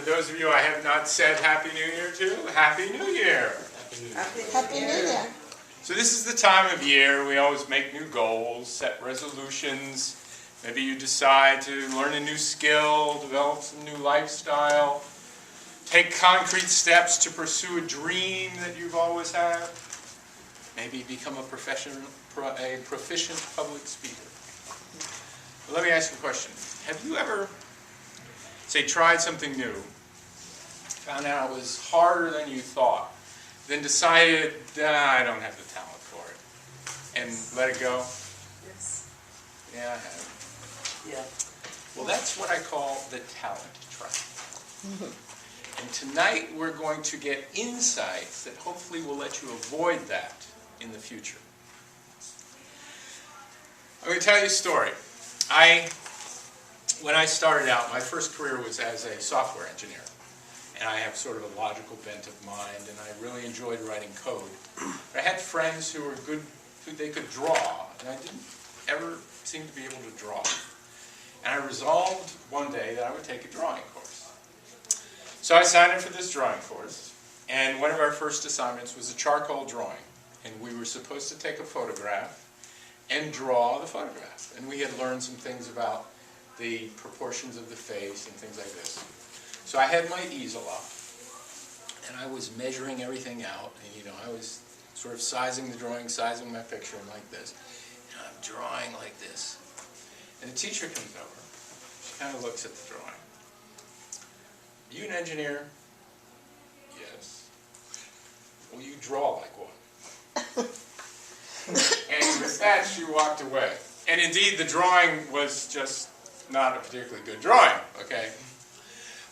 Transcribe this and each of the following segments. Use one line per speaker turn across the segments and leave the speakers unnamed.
those of you I have not said Happy New Year to, Happy New Year.
Happy New Year.
So this is the time of year we always make new goals, set resolutions. Maybe you decide to learn a new skill, develop some new lifestyle, take concrete steps to pursue a dream that you've always had. Maybe become a proficient public speaker. But let me ask you a question. Have you ever, say, tried something new, found out it was harder than you thought, then decided, I don't have the talent for it, and let it go?
Yes.
Yeah, I have.
Yeah.
Well, that's what I call the talent trap. And tonight we're going to get insights that hopefully will let you avoid that in the future. I'm going to tell you a story. When I started out, my first career was as a software engineer. And I have sort of a logical bent of mind, and I really enjoyed writing code. But I had friends who were good, they could draw, and I didn't ever seem to be able to draw. And I resolved one day that I would take a drawing course. So I signed up for this drawing course, and one of our first assignments was a charcoal drawing. And we were supposed to take a photograph and draw the photograph. And we had learned some things about the proportions of the face and things like this. So I had my easel up, and I was measuring everything out, and I was sort of sizing the drawing, sizing my picture, and like this. And I'm drawing like this. And the teacher comes over. She kind of looks at the drawing. Are you an engineer? Yes. Well, you draw like one. And with that, she walked away. And indeed, the drawing was just not a particularly good drawing, okay?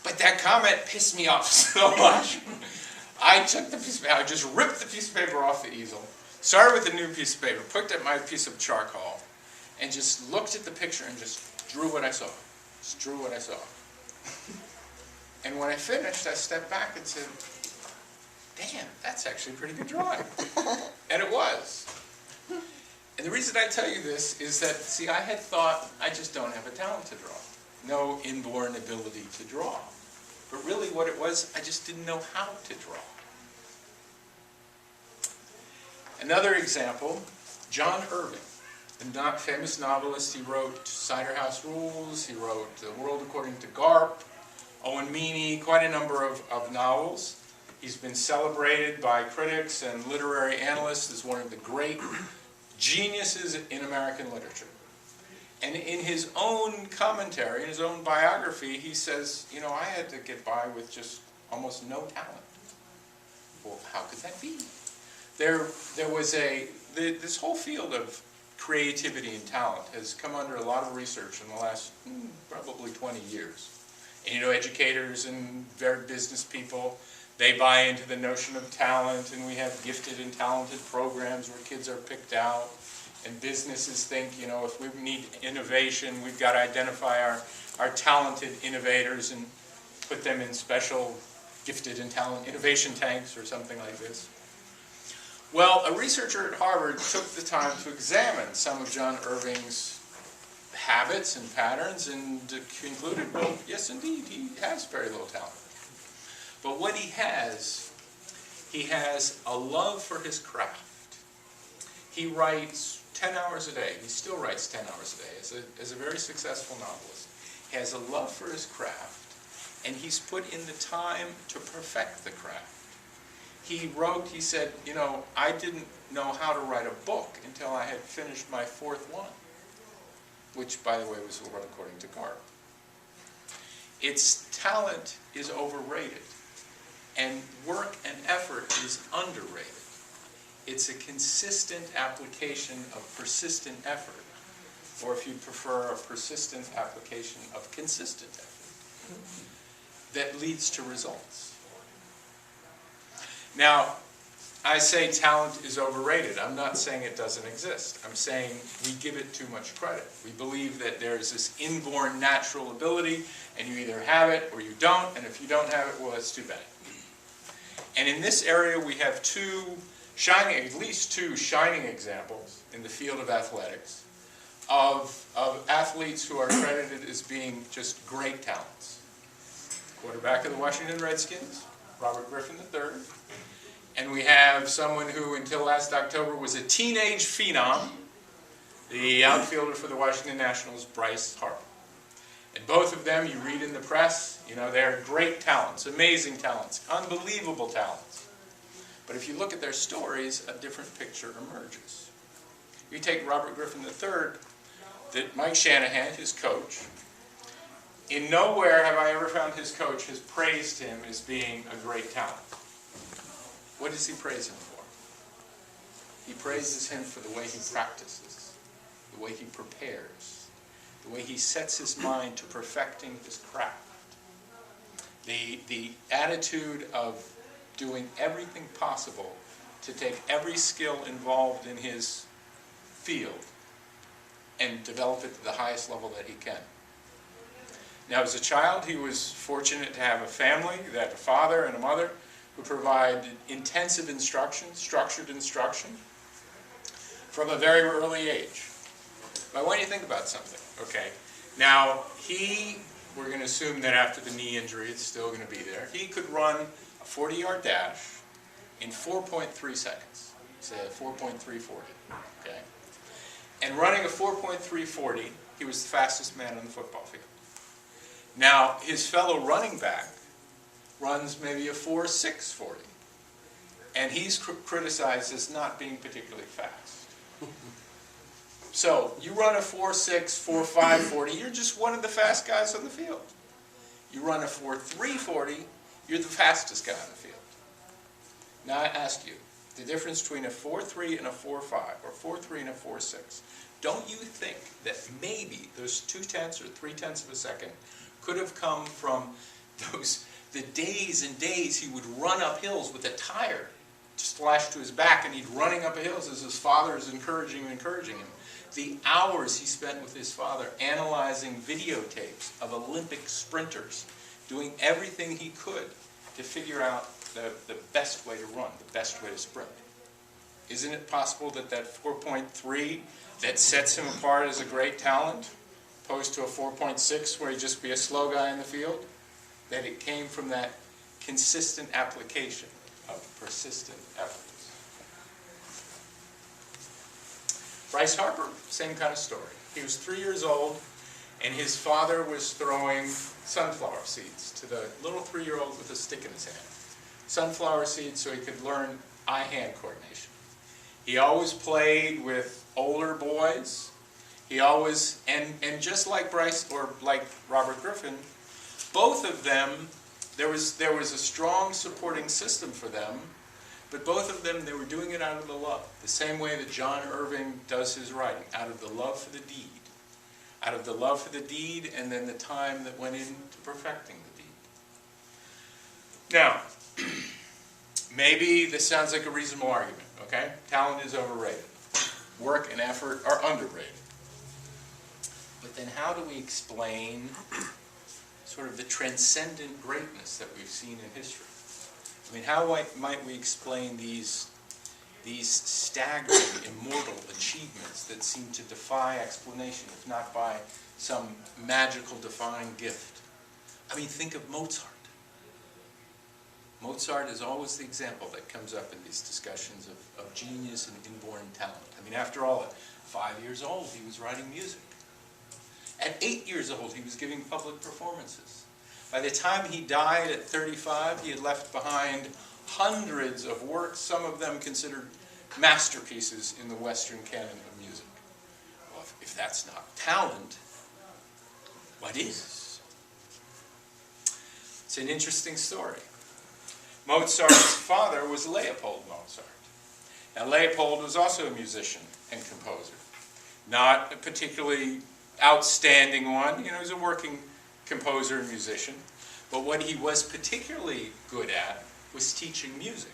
But that comment pissed me off so much. I took the piece of paper, I just ripped the piece of paper off the easel, started with a new piece of paper, picked up my piece of charcoal, and just looked at the picture and just drew what I saw. Just drew what I saw. And when I finished, I stepped back and said, damn, that's actually a pretty good drawing. And it was. And the reason I tell you this is that, see, I had thought I just don't have a talent to draw. No inborn ability to draw. But really what it was, I just didn't know how to draw. Another example, John Irving, the famous novelist. He wrote Cider House Rules, he wrote The World According to Garp, Owen Meany, quite a number of novels. He's been celebrated by critics and literary analysts as one of the great geniuses in American literature. And in his own commentary, in his own biography, he says, I had to get by with just almost no talent. Well, how could that be? There was this whole field of creativity and talent has come under a lot of research in the last probably 20 years. And educators and very business people, they buy into the notion of talent, and we have gifted and talented programs where kids are picked out. And businesses think, if we need innovation, we've got to identify our talented innovators and put them in special gifted and talented innovation tanks or something like this. Well, a researcher at Harvard took the time to examine some of John Irving's habits and patterns and concluded, well, yes, indeed, he has very little talent. But what he has a love for his craft. He writes 10 hours a day. He still writes 10 hours a day as a very successful novelist. He has a love for his craft, and he's put in the time to perfect the craft. He said, I didn't know how to write a book until I had finished my fourth one, which, by the way, was The World According to Garp. Its talent is overrated, and work and effort is underrated. It's a consistent application of persistent effort, or if you prefer, a persistent application of consistent effort that leads to results. Now, I say talent is overrated. I'm not saying it doesn't exist. I'm saying we give it too much credit. We believe that there's this inborn natural ability, and you either have it or you don't, and if you don't have it, well, that's too bad. And in this area, we have at least two shining examples in the field of athletics of athletes who are credited as being just great talents. quarterback of the Washington Redskins, Robert Griffin III. And we have someone who, until last October, was a teenage phenom, the outfielder for the Washington Nationals, Bryce Harper. And both of them, you read in the press, you know, they're great talents, amazing talents, unbelievable talents. But if you look at their stories, a different picture emerges. You take Robert Griffin III, that Mike Shanahan, his coach, in nowhere have I ever found his coach has praised him as being a great talent. What does he praise him for? He praises him for the way he practices, the way he prepares, the way he sets his mind to perfecting his craft. The attitude of doing everything possible to take every skill involved in his field and develop it to the highest level that he can. Now, as a child, he was fortunate to have a family, that a father and a mother who provided intensive instruction, structured instruction, from a very early age. But I want you to think about something, okay? Now, we're going to assume that after the knee injury, it's still going to be there. He could run a 40-yard dash in 4.3 seconds, say a 4.340, okay? And running a 4.340, he was the fastest man on the football field. Now, his fellow running back runs maybe a 4.640, and he's criticized as not being particularly fast. So, you run a 4.6, 4.5 40, you're just one of the fast guys on the field. You run a 4.3 40, you're the fastest guy on the field. Now I ask you, the difference between a 4.3 and a 4.5, or 4.3 and a 4.6, don't you think that maybe those 0.2 or 0.3 of a second could have come from the days and days he would run up hills with a tire just lashed to his back, and he'd running up hills as his father is encouraging him. The hours he spent with his father analyzing videotapes of Olympic sprinters, doing everything he could to figure out the best way to run, the best way to sprint. Isn't it possible that 4.3 that sets him apart as a great talent, opposed to a 4.6 where he'd just be a slow guy in the field, that it came from that consistent application of persistent efforts? Bryce Harper, same kind of story. He was 3 years old, and his father was throwing sunflower seeds to the little 3-year-old with a stick in his hand. Sunflower seeds so he could learn eye-hand coordination. He always played with older boys. He always, and just like Bryce, or like Robert Griffin, both of them, there was a strong supporting system for them, but both of them, they were doing it out of the love. The same way that John Irving does his writing, out of the love for the deed. Out of the love for the deed, and then the time that went into perfecting the deed. Now, maybe this sounds like a reasonable argument, okay? Talent is overrated. Work and effort are underrated. But then how do we explain sort of the transcendent greatness that we've seen in history? I mean, how might we explain these staggering, immortal achievements that seem to defy explanation, if not by some magical divine gift? I mean, think of Mozart. Mozart is always the example that comes up in these discussions of genius and inborn talent. I mean, after all, at 5 years old, he was writing music. At 8 years old, he was giving public performances. By the time he died at 35, he had left behind hundreds of works, some of them considered masterpieces in the Western canon of music. Well, if that's not talent, what is? It's an interesting story. Mozart's father was Leopold Mozart. Now, Leopold was also a musician and composer. Not a particularly outstanding one. You know, he was a working composer and musician. But what he was particularly good at was teaching music.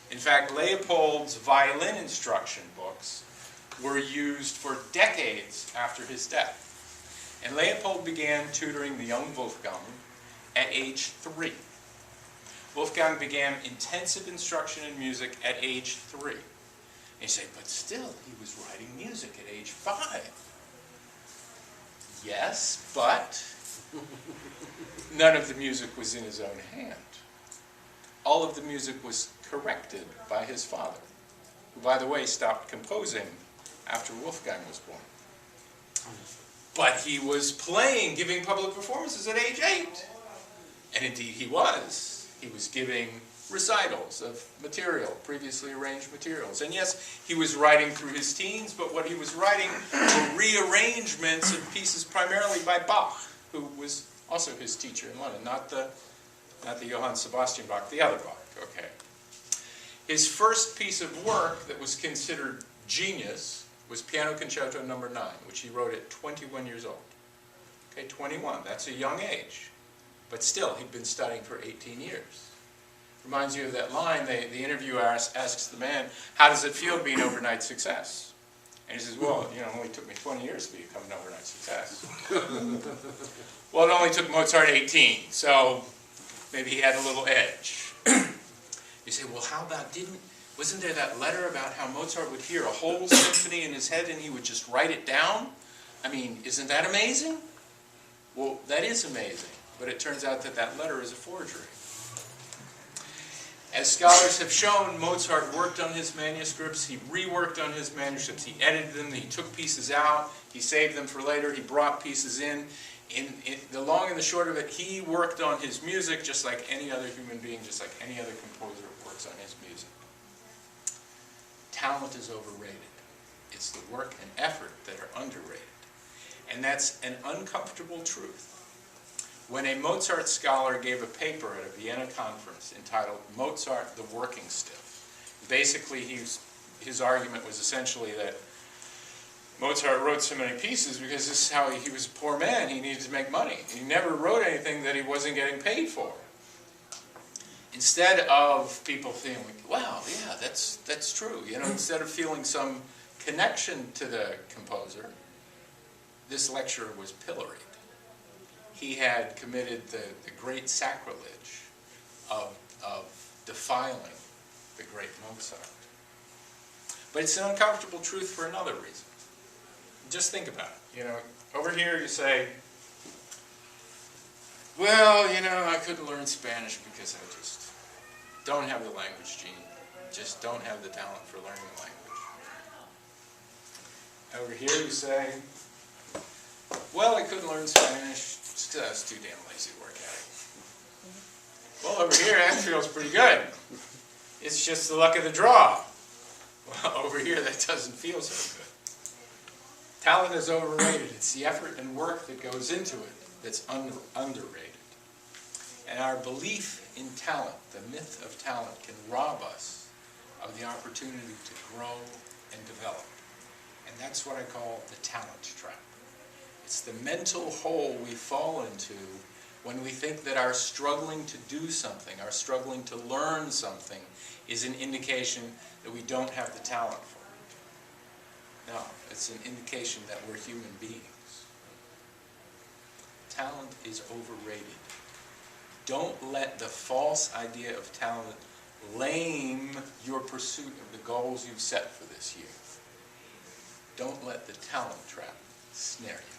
In fact, Leopold's violin instruction books were used for decades after his death. And Leopold began tutoring the young Wolfgang at age 3. Wolfgang began intensive instruction in music at age 3. And you say, but still, he was writing music at age 5. Yes, but None of the music was in his own hand. All of the music was corrected by his father, who, by the way, stopped composing after Wolfgang was born. But he was playing, giving public performances at age 8. And indeed he was. He was giving recitals of material, previously arranged materials. And yes, he was writing through his teens, but what he was writing were rearrangements of pieces primarily by Bach, who was also his teacher in London, not the Johann Sebastian Bach, the other Bach, okay. His first piece of work that was considered genius was Piano Concerto No. 9, which he wrote at 21 years old. Okay, 21, that's a young age. But still, he'd been studying for 18 years. Reminds you of that line, the interviewer asks the man, how does it feel to be an overnight success? And he says, well, you know, it only took me 20 years to become an overnight success. Well, it only took Mozart 18, so maybe he had a little edge. You say, well, how about, wasn't there that letter about how Mozart would hear a whole symphony in his head and he would just write it down? I mean, isn't that amazing? Well, that is amazing, but it turns out that that letter is a forgery. As scholars have shown, Mozart worked on his manuscripts, he reworked on his manuscripts, he edited them, he took pieces out, he saved them for later, he brought pieces in. The long and the short of it, he worked on his music just like any other human being, just like any other composer works on his music. Talent is overrated. It's the work and effort that are underrated. And that's an uncomfortable truth. When a Mozart scholar gave a paper at a Vienna conference entitled Mozart the Working Stiff, basically his argument was essentially that Mozart wrote so many pieces because this is how he was a poor man, he needed to make money. He never wrote anything that he wasn't getting paid for. Instead of people feeling, wow, yeah, that's true, you know, instead of feeling some connection to the composer, this lecturer was pilloried. He had committed the great sacrilege of defiling the great Mozart. But it's an uncomfortable truth for another reason. Just think about it. You know, over here you say, well, you know, I couldn't learn Spanish because I just don't have the language gene. Just don't have the talent for learning the language. Over here you say, well, I couldn't learn Spanish. I was too damn lazy to work at it. Well, over here, that feels pretty good. It's just the luck of the draw. Well, over here, that doesn't feel so good. Talent is overrated. It's the effort and work that goes into it that's underrated. And our belief in talent, the myth of talent, can rob us of the opportunity to grow and develop. And that's what I call the talent trap. It's the mental hole we fall into when we think that our struggling to do something, our struggling to learn something, is an indication that we don't have the talent for it. No, it's an indication that we're human beings. Talent is overrated. Don't let the false idea of talent lame your pursuit of the goals you've set for this year. Don't let the talent trap snare you.